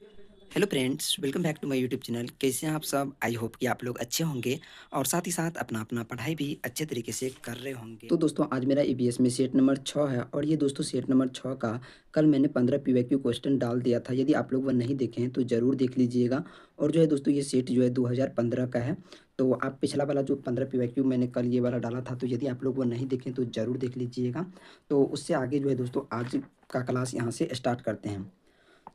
Hello friends, welcome back to my YouTube channel. कैसे हैं आप सब? आई होप कि आप लोग अच्छे होंगे और साथ ही साथ अपना-अपना पढ़ाई भी अच्छे तरीके से कर रहे होंगे। तो दोस्तों आज मेरा ईवीएस में सेट नंबर 6 है और ये दोस्तों सेट नंबर 6 का कल मैंने 15 पीवाईक्यू क्वेश्चन डाल दिया था। यदि आप लोग वो नहीं देखे हैं तो ज़रूर देख लीजिएगा। और जो है दोस्तों ये सेट जो है 2015 का है। तो आप पिछला वाला जो 15 पीवाईक्यू मैंने कल ये वाला डाला था, तो यदि आप लोग वो नहीं देखें तो ज़रूर देख लीजिएगा। तो उससे आगे जो है दोस्तों आज का क्लास यहाँ से स्टार्ट करते हैं।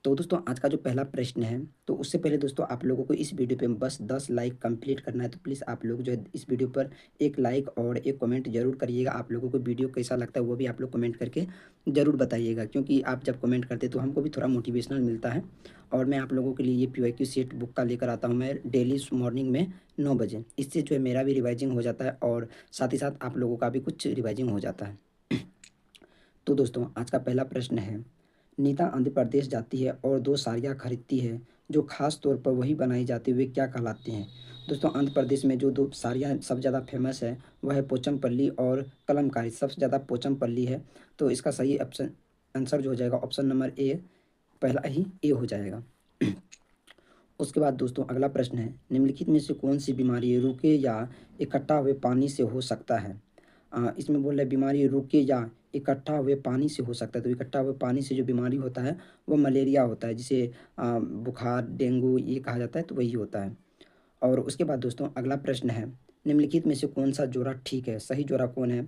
तो दोस्तों आज का जो पहला प्रश्न है, तो उससे पहले दोस्तों आप लोगों को इस वीडियो पे बस 10 लाइक कंप्लीट करना है। तो प्लीज़ आप लोग जो है इस वीडियो पर एक लाइक और एक कमेंट ज़रूर करिएगा। आप लोगों को वीडियो कैसा लगता है वो भी आप लोग कमेंट करके ज़रूर बताइएगा, क्योंकि आप जब कमेंट करते हैं तो हमको भी थोड़ा मोटिवेशनल मिलता है। और मैं आप लोगों के लिए ये पीवाईक्यू सेट बुक का लेकर आता हूँ मैं डेली मॉर्निंग में 9 बजे। इससे जो है मेरा भी रिवाइजिंग हो जाता है और साथ ही साथ आप लोगों का भी कुछ रिवाइजिंग हो जाता है। तो दोस्तों आज का पहला प्रश्न है, नीता आंध्र प्रदेश जाती है और 2 साड़ियाँ खरीदती है जो ख़ास तौर पर वही बनाई जाती है, वे क्या कहलाती हैं? दोस्तों आंध्र प्रदेश में जो 2 साड़ियाँ सबसे ज़्यादा फ़ेमस है वह है पोचमपल्ली और कलमकारी। सबसे ज़्यादा पोचमपल्ली है। तो इसका सही ऑप्शन आंसर जो हो जाएगा ऑप्शन नंबर ए, पहला ही ए हो जाएगा। उसके बाद दोस्तों अगला प्रश्न है, निम्नलिखित में से कौन-सी बीमारी रुके या इकट्ठा हुए पानी से हो सकता है? इसमें बोल रहा है बीमारी रुके या इकट्ठा हुए पानी से हो सकता है। तो इकट्ठा हुए पानी से जो बीमारी होता है वो मलेरिया होता है, जिसे बुखार, डेंगू ये कहा जाता है, तो वही होता है। और उसके बाद दोस्तों अगला प्रश्न है, निम्नलिखित में से कौन-सा जोड़ा ठीक है? सही जोड़ा कौन है?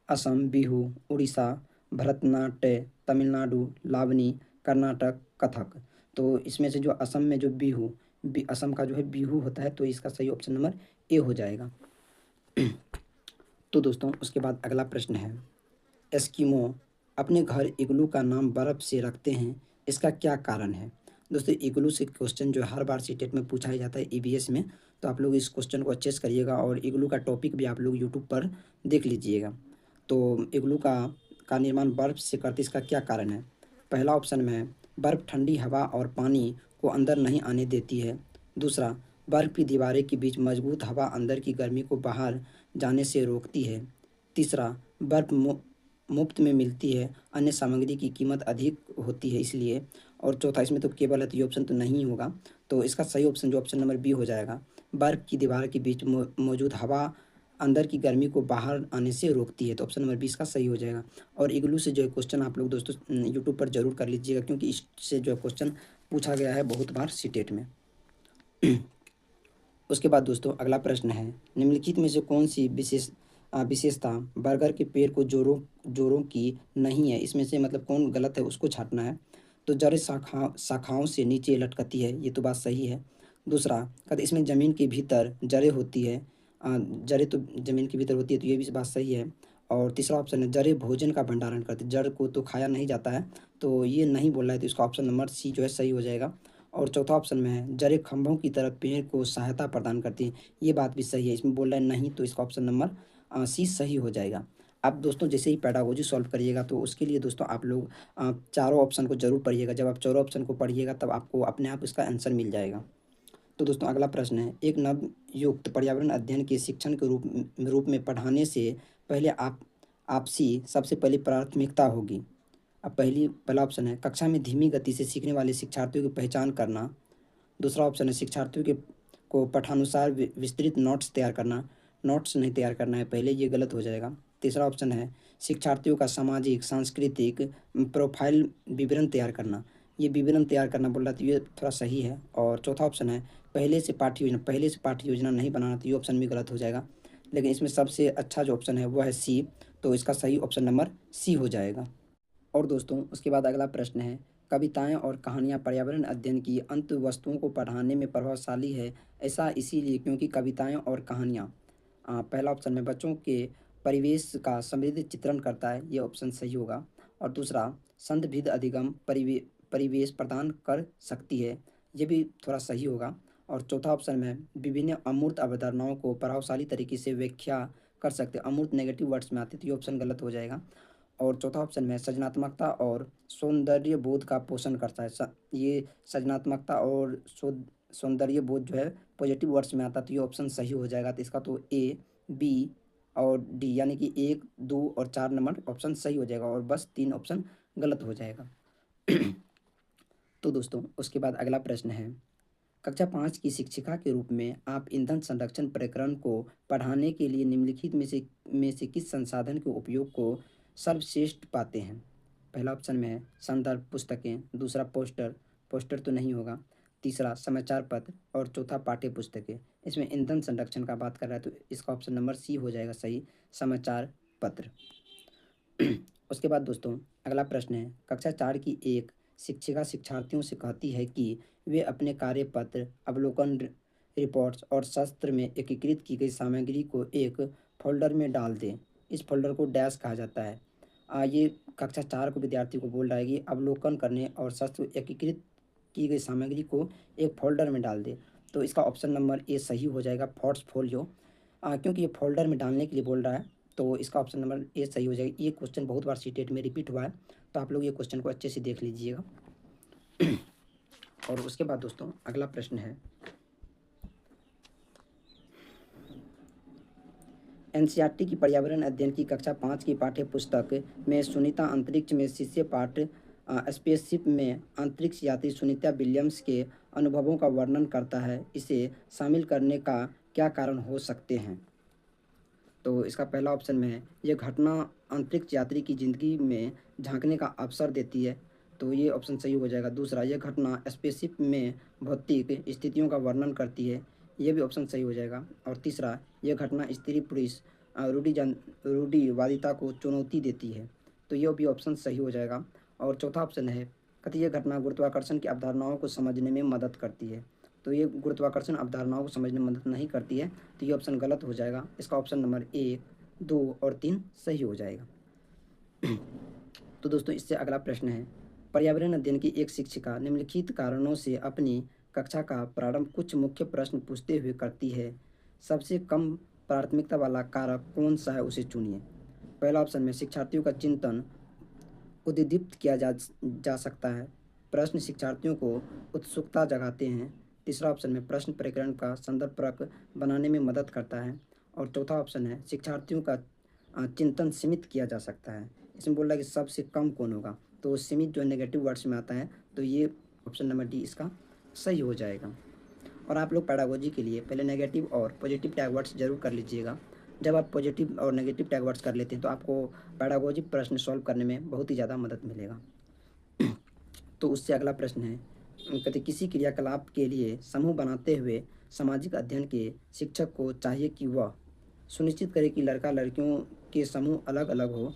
असम, बिहू, उड़ीसा, भरतनाट्य, तमिलनाडु, लावनी, कर्नाटक, कथक। तो इसमें से जो असम में जो बिहू असम का जो है बिहू होता है, तो इसका सही ऑप्शन नंबर ए हो जाएगा। तो दोस्तों उसके बाद अगला प्रश्न है, एस्किमो अपने घर इग्लू का नाम बर्फ़ से रखते हैं, इसका क्या कारण है? दोस्तों इग्लू से क्वेश्चन जो हर बार सीटेट में पूछा ही जाता है ईवीएस में, तो आप लोग इस क्वेश्चन को अच्छे से करिएगा और इग्लू का टॉपिक भी आप लोग यूट्यूब पर देख लीजिएगा। तो इग्लू का निर्माण बर्फ़ से करते, इसका क्या कारण है? पहला ऑप्शन में है, बर्फ़ ठंडी हवा और पानी को अंदर नहीं आने देती है। दूसरा, बर्फ़ की दीवारें के बीच मजबूत हवा अंदर की गर्मी को बाहर जाने से रोकती है। तीसरा, बर्फ़ मुफ्त में मिलती है, अन्य सामग्री की कीमत अधिक होती है इसलिए। और चौथा, इसमें तो केवल है तो ये ऑप्शन तो नहीं होगा। तो इसका सही ऑप्शन जो ऑप्शन नंबर बी हो जाएगा, बर्फ़ की दीवार के बीच मौजूद हवा अंदर की गर्मी को बाहर आने से रोकती है। तो ऑप्शन नंबर बी इसका सही हो जाएगा। और इग्लू से जो है क्वेश्चन आप लोग दोस्तों यूट्यूब पर ज़रूर कर लीजिएगा, क्योंकि इससे जो है क्वेश्चन पूछा गया है बहुत बार सीटेट में। उसके बाद दोस्तों अगला प्रश्न है, निम्नलिखित में से कौन-सी विशेषता बरगद के पेड़ को जोड़ों की नहीं है? इसमें से मतलब कौन गलत है उसको छाँटना है। तो जड़ें शाखाओं से नीचे लटकती है, ये तो बात सही है। दूसरा, कहते इसमें ज़मीन के भीतर जड़ें होती है। जड़ें तो ज़मीन के भीतर होती है, तो ये भी बात सही है। और तीसरा ऑप्शन है, जड़ें भोजन का भंडारण करती हैं, जड़ को तो खाया नहीं जाता है, तो ये नहीं बोल रहा है, तो इसका ऑप्शन नंबर सी जो है सही हो जाएगा। और चौथा ऑप्शन में है, जड़ें खंभों की तरह पेड़ को सहायता प्रदान करती हैं, ये बात भी सही है। इसमें बोल रहा है नहीं, तो इसका ऑप्शन नंबर सी सही हो जाएगा। अब दोस्तों जैसे ही पेडागोजी सॉल्व करिएगा, तो उसके लिए दोस्तों आप लोग चारों ऑप्शन को ज़रूर पढ़िएगा। जब आप चारों ऑप्शन को पढ़िएगा तब आपको अपने आप इसका आंसर मिल जाएगा। तो दोस्तों अगला प्रश्न है, एक नवयुक्त पर्यावरण अध्ययन के शिक्षण के रूप में पढ़ाने से पहले आपसी सबसे पहली प्राथमिकता होगी। अब पहला ऑप्शन है, कक्षा में धीमी गति से सीखने वाले शिक्षार्थियों की पहचान करना। दूसरा ऑप्शन है, शिक्षार्थियों के को पठानुसार विस्तृत नोट्स तैयार करना। नोट्स नहीं तैयार करना है पहले, ये गलत हो जाएगा। तीसरा ऑप्शन है, शिक्षार्थियों का सामाजिक सांस्कृतिक प्रोफाइल विवरण तैयार करना। ये विवरण तैयार करना बोल रहा है, तो ये थोड़ा सही है। और चौथा ऑप्शन है, पहले से पाठ्य योजना नहीं बनाना, तो ये ऑप्शन भी गलत हो जाएगा। लेकिन इसमें सबसे अच्छा जो ऑप्शन है वो है सी, तो इसका सही ऑप्शन नंबर सी हो जाएगा। और दोस्तों उसके बाद अगला प्रश्न है, कविताएं और कहानियाँ पर्यावरण अध्ययन की अंत वस्तुओं को पढ़ाने में प्रभावशाली है, ऐसा इसीलिए क्योंकि कविताएं और कहानियाँ पहला ऑप्शन में बच्चों के परिवेश का समृद्ध चित्रण करता है, ये ऑप्शन सही होगा। और दूसरा, संदर्भित अधिगम परिवेश प्रदान कर सकती है, ये भी थोड़ा सही होगा। और चौथा ऑप्शन में विभिन्न अमूर्त अवधारणाओं को प्रभावशाली तरीके से व्याख्या कर सकते हैं, अमूर्त नेगेटिव वर्ड्स में आते हैं, तो ये ऑप्शन गलत हो जाएगा। और चौथा ऑप्शन में सृजनात्मकता और सौंदर्य बोध का पोषण करता है। ये सृजनात्मकता और सौंदर्य बोध जो है पॉजिटिव वर्ड्स में आता है, तो ये ऑप्शन सही हो जाएगा। तो इसका तो ए, बी और डी यानी कि 1, 2 और 4 नंबर ऑप्शन सही हो जाएगा और बस 3 ऑप्शन गलत हो जाएगा। तो दोस्तों उसके बाद अगला प्रश्न है, कक्षा 5 की शिक्षिका के रूप में आप ईंधन संरक्षण प्रकरण को पढ़ाने के लिए निम्नलिखित में से किस संसाधन के उपयोग को सर्वश्रेष्ठ पाते हैं? पहला ऑप्शन में है संदर्भ पुस्तकें, दूसरा पोस्टर, पोस्टर तो नहीं होगा, तीसरा समाचार पत्र और चौथा पाठ्य पुस्तकें। इसमें ईंधन संरक्षण का बात कर रहा है तो इसका ऑप्शन नंबर सी हो जाएगा सही, समाचार पत्र। उसके बाद दोस्तों अगला प्रश्न है, कक्षा 4 की एक शिक्षिका शिक्षार्थियों से कहती है कि वे अपने कार्यपत्र, अवलोकन रिपोर्ट्स और सत्र में एकीकृत की गई सामग्री को एक फ़ोल्डर में डाल दें। इस फ़ोल्डर को डैश कहा जाता है। ये कक्षा 4 को विद्यार्थी को बोल रहा है कि अवलोकन करने और सत्र एकीकृत की गई सामग्री को एक फ़ोल्डर में डाल दें। तो इसका ऑप्शन नंबर ए सही हो जाएगा, पोर्टफोलियो। क्योंकि ये फ़ोल्डर में डालने के लिए बोल रहा है तो इसका ऑप्शन नंबर ए सही हो जाएगा। ये क्वेश्चन बहुत बार सीटेट में रिपीट हुआ है तो आप लोग ये क्वेश्चन को अच्छे से देख लीजिएगा। और उसके बाद दोस्तों अगला प्रश्न है, एनसीईआरटी की पर्यावरण अध्ययन की कक्षा 5 की पाठ्य पुस्तक में सुनीता अंतरिक्ष में शिष्य पाठ स्पेसशिप में अंतरिक्ष यात्री सुनीता विलियम्स के अनुभवों का वर्णन करता है। इसे शामिल करने का क्या कारण हो सकते हैं? तो इसका पहला ऑप्शन में है, ये घटना अंतरिक्ष यात्री की ज़िंदगी में झांकने का अवसर देती है, तो ये ऑप्शन सही हो जाएगा। दूसरा, यह घटना स्पेसशिप में भौतिक स्थितियों का वर्णन करती है, ये भी ऑप्शन सही हो जाएगा। और तीसरा, यह घटना स्त्री पुरुष रूढ़िवादिता को चुनौती देती है, तो यह भी ऑप्शन सही हो जाएगा। और चौथा ऑप्शन है, कथी यह घटना गुरुत्वाकर्षण की अवधारणाओं को समझने में मदद करती है, तो ये गुरुत्वाकर्षण अवधारणाओं को समझने में मदद नहीं करती है, तो ये ऑप्शन गलत हो जाएगा। इसका ऑप्शन नंबर 1, 2 और 3 सही हो जाएगा। तो दोस्तों इससे अगला प्रश्न है, पर्यावरण अध्ययन की एक शिक्षिका निम्नलिखित कारणों से अपनी कक्षा का प्रारंभ कुछ मुख्य प्रश्न पूछते हुए करती है। सबसे कम प्राथमिकता वाला कारक कौन सा है, उसे चुनिए। पहला ऑप्शन में शिक्षार्थियों का चिंतन उद्दीपित किया जा सकता है। प्रश्न शिक्षार्थियों को उत्सुकता जगाते हैं। तीसरा ऑप्शन में प्रश्न प्रकरण का संदर्भपरक बनाने में मदद करता है। और चौथा ऑप्शन है शिक्षार्थियों का चिंतन सीमित किया जा सकता है। इसमें बोल रहा है कि सबसे कम कौन होगा, तो सीमित जो नेगेटिव वर्ड्स में आता है, तो ये ऑप्शन नंबर डी इसका सही हो जाएगा। और आप लोग पैडागोजी के लिए पहले नेगेटिव और पॉजिटिव टैग वर्ड्स जरूर कर लीजिएगा। जब आप पॉजिटिव और नेगेटिव टैग वर्ड्स कर लेते हैं तो आपको पैडागोजी प्रश्न सॉल्व करने में बहुत ही ज़्यादा मदद मिलेगा। तो उससे अगला प्रश्न है, कहते किसी क्रियाकलाप के लिए समूह बनाते हुए सामाजिक अध्ययन के शिक्षक को चाहिए कि वह सुनिश्चित करे कि लड़का लड़कियों के समूह अलग अलग हो।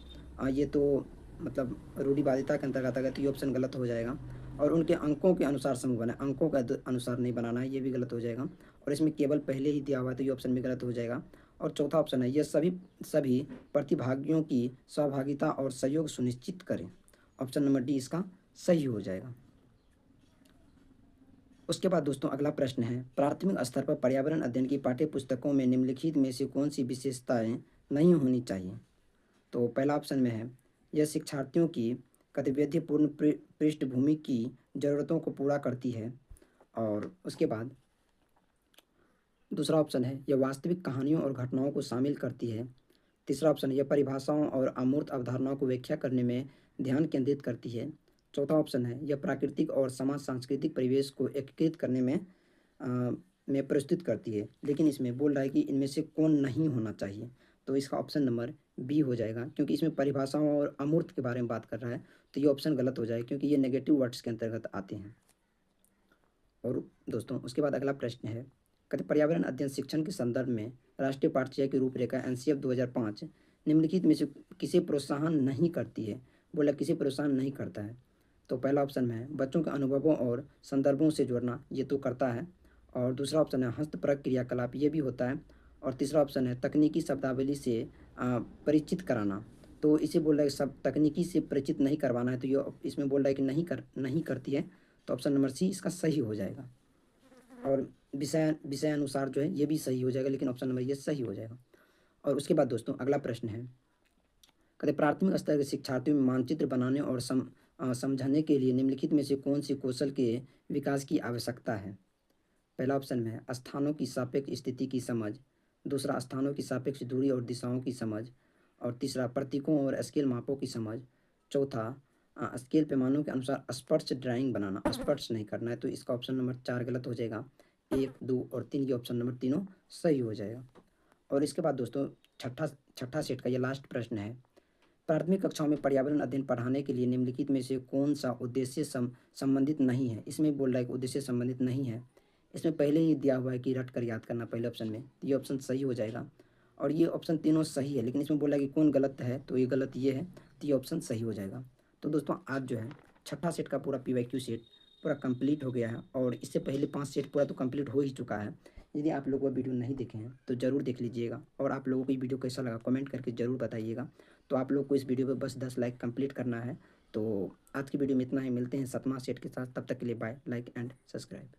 ये तो मतलब रूढ़िवादिता के अंतर्गत अगर, तो ये ऑप्शन गलत हो जाएगा। और उनके अंकों के अनुसार समूह बनाए, अंकों के अनुसार नहीं बनाना है, ये भी गलत हो जाएगा। और इसमें केवल पहले ही दिया हुआ है तो ये ऑप्शन भी गलत हो जाएगा। और चौथा ऑप्शन है, यह सभी प्रतिभागियों की सहभागिता और सहयोग सुनिश्चित करें। ऑप्शन नंबर डी इसका सही हो जाएगा। उसके बाद दोस्तों अगला प्रश्न है, प्राथमिक स्तर पर पर्यावरण अध्ययन की पाठ्य पुस्तकों में निम्नलिखित में से कौन सी विशेषताएं नहीं होनी चाहिए? तो पहला ऑप्शन में है, यह शिक्षार्थियों की गतिविधिपूर्ण पृष्ठभूमि की ज़रूरतों को पूरा करती है। और उसके बाद दूसरा ऑप्शन है, यह वास्तविक कहानियों और घटनाओं को शामिल करती है। तीसरा ऑप्शन है, यह परिभाषाओं और अमूर्त अवधारणाओं को व्याख्या करने में ध्यान केंद्रित करती है। चौथा ऑप्शन है, यह प्राकृतिक और समाज सांस्कृतिक परिवेश को एकीकृत करने में प्रस्तुत करती है। लेकिन इसमें बोल रहा है कि इनमें से कौन नहीं होना चाहिए, तो इसका ऑप्शन नंबर बी हो जाएगा, क्योंकि इसमें परिभाषाओं और अमूर्त के बारे में बात कर रहा है, तो ये ऑप्शन गलत हो जाएगा क्योंकि ये नेगेटिव वर्ड्स के अंतर्गत आते हैं। और दोस्तों उसके बाद अगला प्रश्न है, कहते पर्यावरण अध्ययन शिक्षण के संदर्भ में राष्ट्रीय पाठ्यचर्या की रूपरेखा एनसीएफ 2005 निम्नलिखित में से किसे प्रोत्साहन नहीं करती है? बोला किसे प्रोत्साहन नहीं करता है, तो पहला ऑप्शन में है बच्चों के अनुभवों और संदर्भों से जोड़ना, ये तो करता है। और दूसरा ऑप्शन है हस्तपरक क्रियाकलाप, ये भी होता है। और तीसरा ऑप्शन है तकनीकी शब्दावली से परिचित कराना, तो इसे बोल रहा है सब तकनीकी से परिचित नहीं करवाना है, तो ये इसमें बोल रहा है कि नहीं करती है, तो ऑप्शन नंबर सी इसका सही हो जाएगा। और विषय अनुसार जो है ये भी सही हो जाएगा, लेकिन ऑप्शन नंबर ये सही हो जाएगा। और उसके बाद दोस्तों अगला प्रश्न है, कहते प्राथमिक स्तर के शिक्षार्थियों में मानचित्र बनाने और समझाने के लिए निम्नलिखित में से कौन सी कौशल के विकास की आवश्यकता है? पहला ऑप्शन में है स्थानों की सापेक्ष स्थिति की समझ, दूसरा स्थानों की सापेक्ष दूरी और दिशाओं की समझ, और तीसरा प्रतीकों और स्केल मापों की समझ, चौथा स्केल पैमानों के अनुसार स्पर्श ड्राइंग बनाना, स्पर्श नहीं करना है, तो इसका ऑप्शन नंबर 4 गलत हो जाएगा। 1, 2 और 3 ये ऑप्शन नंबर तीनों सही हो जाएगा। और इसके बाद दोस्तों छठा छठा सेट का ये लास्ट प्रश्न है। प्राथमिक कक्षाओं में पर्यावरण अध्ययन पढ़ाने के लिए निम्नलिखित में से कौन-सा उद्देश्य संबंधित नहीं है? इसमें बोल रहा है कि उद्देश्य संबंधित नहीं है। इसमें पहले ही दिया हुआ है कि रट कर याद करना पहले ऑप्शन में, तो ये ऑप्शन सही हो जाएगा। और ये ऑप्शन तीनों सही है, लेकिन इसमें बोला है कि कौन गलत है, तो ये गलत ये है, तो ये ऑप्शन सही हो जाएगा। तो दोस्तों आज जो है छठा सेट का पूरा पीवाईक्यू सेट पूरा कंप्लीट हो गया है, और इससे पहले 5 सेट पूरा तो कंप्लीट हो ही चुका है। यदि आप लोग वो वीडियो नहीं देखे हैं तो ज़रूर देख लीजिएगा, और आप लोगों को ये वीडियो कैसा लगा कमेंट करके ज़रूर बताइएगा। तो आप लोग को इस वीडियो पे बस 10 लाइक कंप्लीट करना है। तो आज की वीडियो में इतना ही, मिलते हैं 7वां सेट के साथ, तब तक के लिए बाय, लाइक एंड सब्सक्राइब।